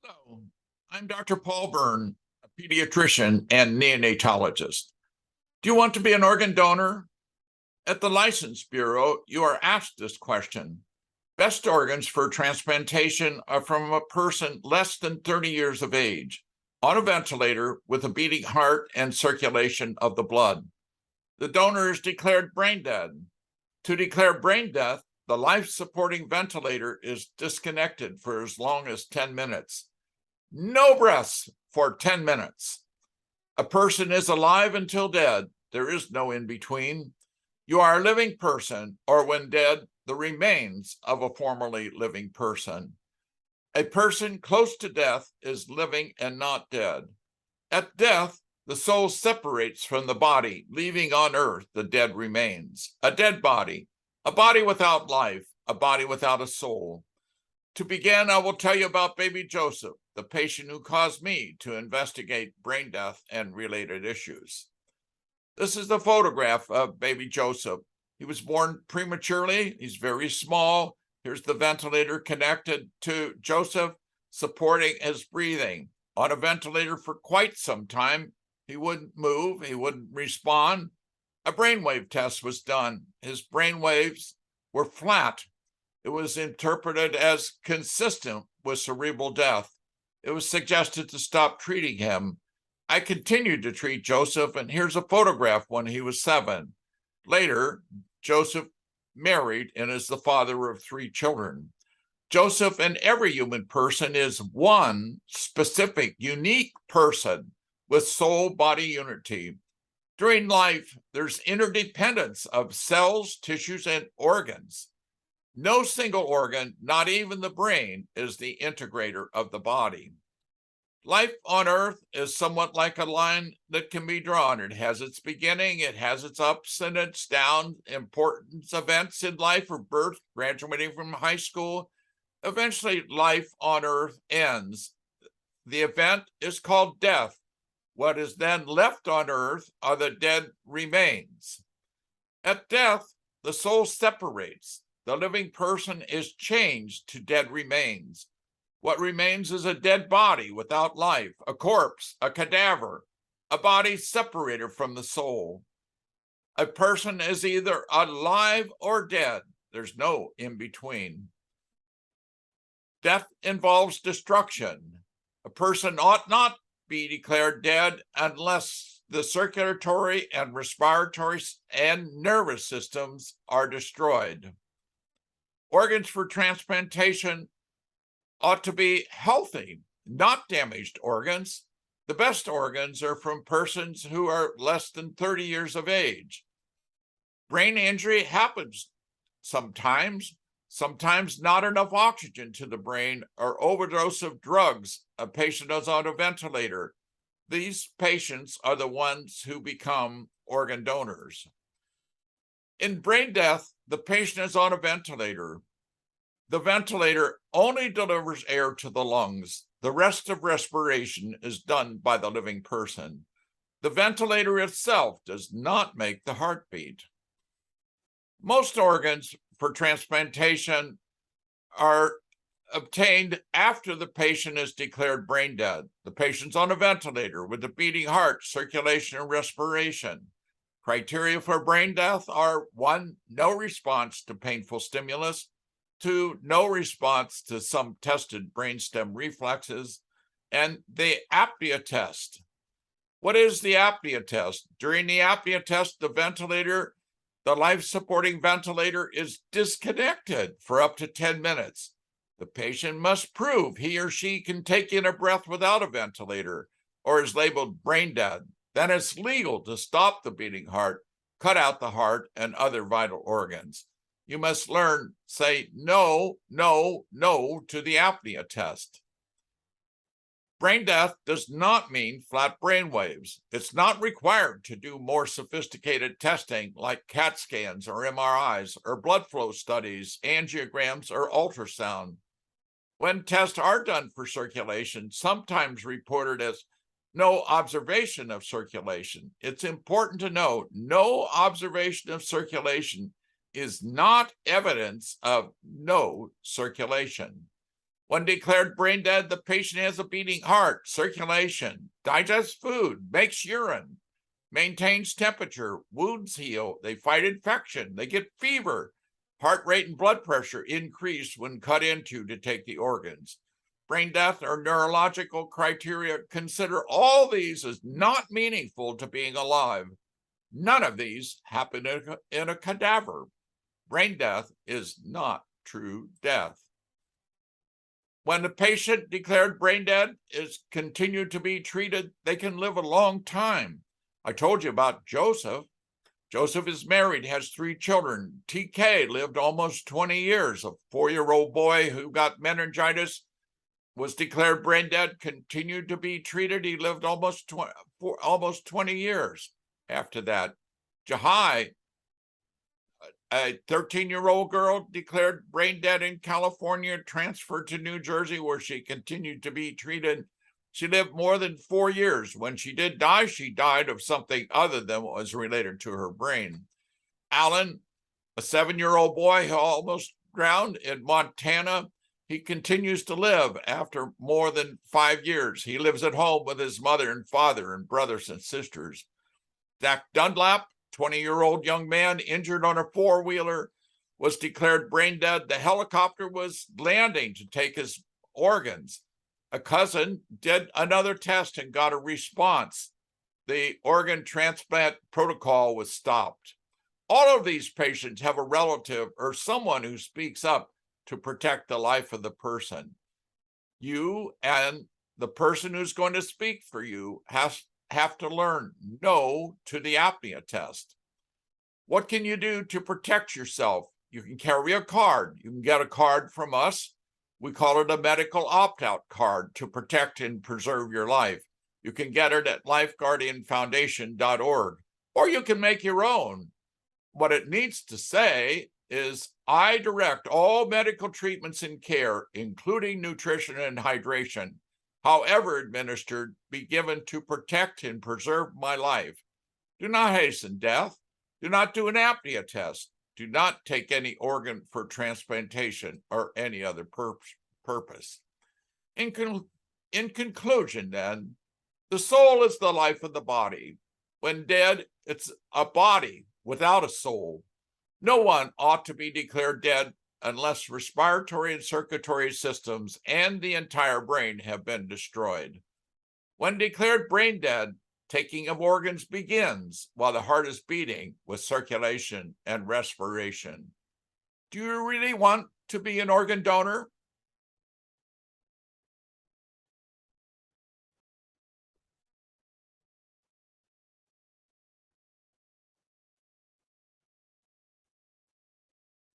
Hello, I'm Dr. Paul Byrne, a pediatrician and neonatologist. Do you want to be an organ donor? At the License Bureau, you are asked this question. Best organs for transplantation are from a person less than 30 years of age, on a ventilator with a beating heart and circulation of the blood. The donor is declared brain dead. To declare brain death, the life-supporting ventilator is disconnected for as long as 10 minutes. No breaths for 10 minutes. A person is alive until dead. There is no in between. You are a living person, or when dead, the remains of a formerly living person. A person close to death is living and not dead. At death, the soul separates from the body, leaving on earth the dead remains. A dead body, a body without life, a body without a soul. To begin, I will tell you about baby Joseph, the patient who caused me to investigate brain death and related issues. This is the photograph of baby Joseph. He was born prematurely. He's very small. Here's the ventilator connected to Joseph, supporting his breathing. On a ventilator for quite some time, he wouldn't move, he wouldn't respond. A brainwave test was done. His brainwaves were flat. It was interpreted as consistent with cerebral death. It was suggested to stop treating him. I continued to treat Joseph, and here's a photograph when he was 7. Later, Joseph married and is the father of 3 children. Joseph and every human person is one specific, unique person with soul-body unity. During life, there's interdependence of cells, tissues, and organs. No single organ, not even the brain, is the integrator of the body. Life on Earth is somewhat like a line that can be drawn. It has its beginning, it has its ups and its downs, important events in life or birth, graduating from high school. Eventually, life on Earth ends. The event is called death. What is then left on Earth are the dead remains. At death, the soul separates. The living person is changed to dead remains. What remains is a dead body without life, a corpse, a cadaver, a body separated from the soul. A person is either alive or dead. There's no in between. Death involves destruction. A person ought not be declared dead unless the circulatory and respiratory and nervous systems are destroyed. Organs for transplantation ought to be healthy, not damaged organs. The best organs are from persons who are less than 30 years of age. Brain injury happens sometimes not enough oxygen to the brain or overdose of drugs. A patient is on a ventilator. These patients are the ones who become organ donors. In brain death, the patient is on a ventilator. The ventilator only delivers air to the lungs. The rest of respiration is done by the living person. The ventilator itself does not make the heartbeat. Most organs for transplantation are obtained after the patient is declared brain dead. The patient's on a ventilator with a beating heart, circulation, and respiration. Criteria for brain death are 1, no response to painful stimulus, 2, no response to some tested brainstem reflexes, and the apnea test. What is the apnea test? During the apnea test, the life-supporting ventilator is disconnected for up to 10 minutes. The patient must prove he or she can take in a breath without a ventilator or is labeled brain dead. Then it's legal to stop the beating heart, cut out the heart, and other vital organs. You must learn, say no, no, no to the apnea test. Brain death does not mean flat brain waves. It's not required to do more sophisticated testing like CAT scans or MRIs or blood flow studies, angiograms, or ultrasound. When tests are done for circulation, sometimes reported as no observation of circulation, it's important to know no observation of circulation is not evidence of no circulation. When declared brain dead, the patient has a beating heart, circulation, digests food, makes urine, maintains temperature, wounds heal, they fight infection, they get fever, heart rate and blood pressure increase when cut into to take the organs. Brain death or neurological criteria consider all these as not meaningful to being alive. None of these happen in a cadaver. Brain death is not true death. When the patient declared brain dead is continued to be treated, they can live a long time. I told you about Joseph. Joseph is married, has 3 children. TK lived almost 20 years. A 4-year-old boy who got meningitis was declared brain dead, continued to be treated. He lived almost 20 years after that. Jahai, a 13-year-old girl declared brain dead in California, transferred to New Jersey, where she continued to be treated. She lived more than 4 years. When she did die, she died of something other than what was related to her brain. Alan, a 7-year-old boy who almost drowned in Montana, he continues to live after more than 5 years. He lives at home with his mother and father and brothers and sisters. Zach Dunlap, 20-year-old young man injured on a 4-wheeler, was declared brain dead. The helicopter was landing to take his organs. A cousin did another test and got a response. The organ transplant protocol was stopped. All of these patients have a relative or someone who speaks up to protect the life of the person. You and the person who's going to speak for you have to learn no to the apnea test. What can you do to protect yourself? You can carry a card. You can get a card from us. We call it a medical opt-out card to protect and preserve your life. You can get it at lifeguardianfoundation.org, or you can make your own. What it needs to say is, I direct all medical treatments and care, including nutrition and hydration, however administered, be given to protect and preserve my life. Do not hasten death. Do not do an apnea test. Do not take any organ for transplantation or any other purpose. In conclusion, then, the soul is the life of the body. When dead, it's a body without a soul. No one ought to be declared dead unless respiratory and circulatory systems and the entire brain have been destroyed. When declared brain dead, taking of organs begins while the heart is beating with circulation and respiration. Do you really want to be an organ donor?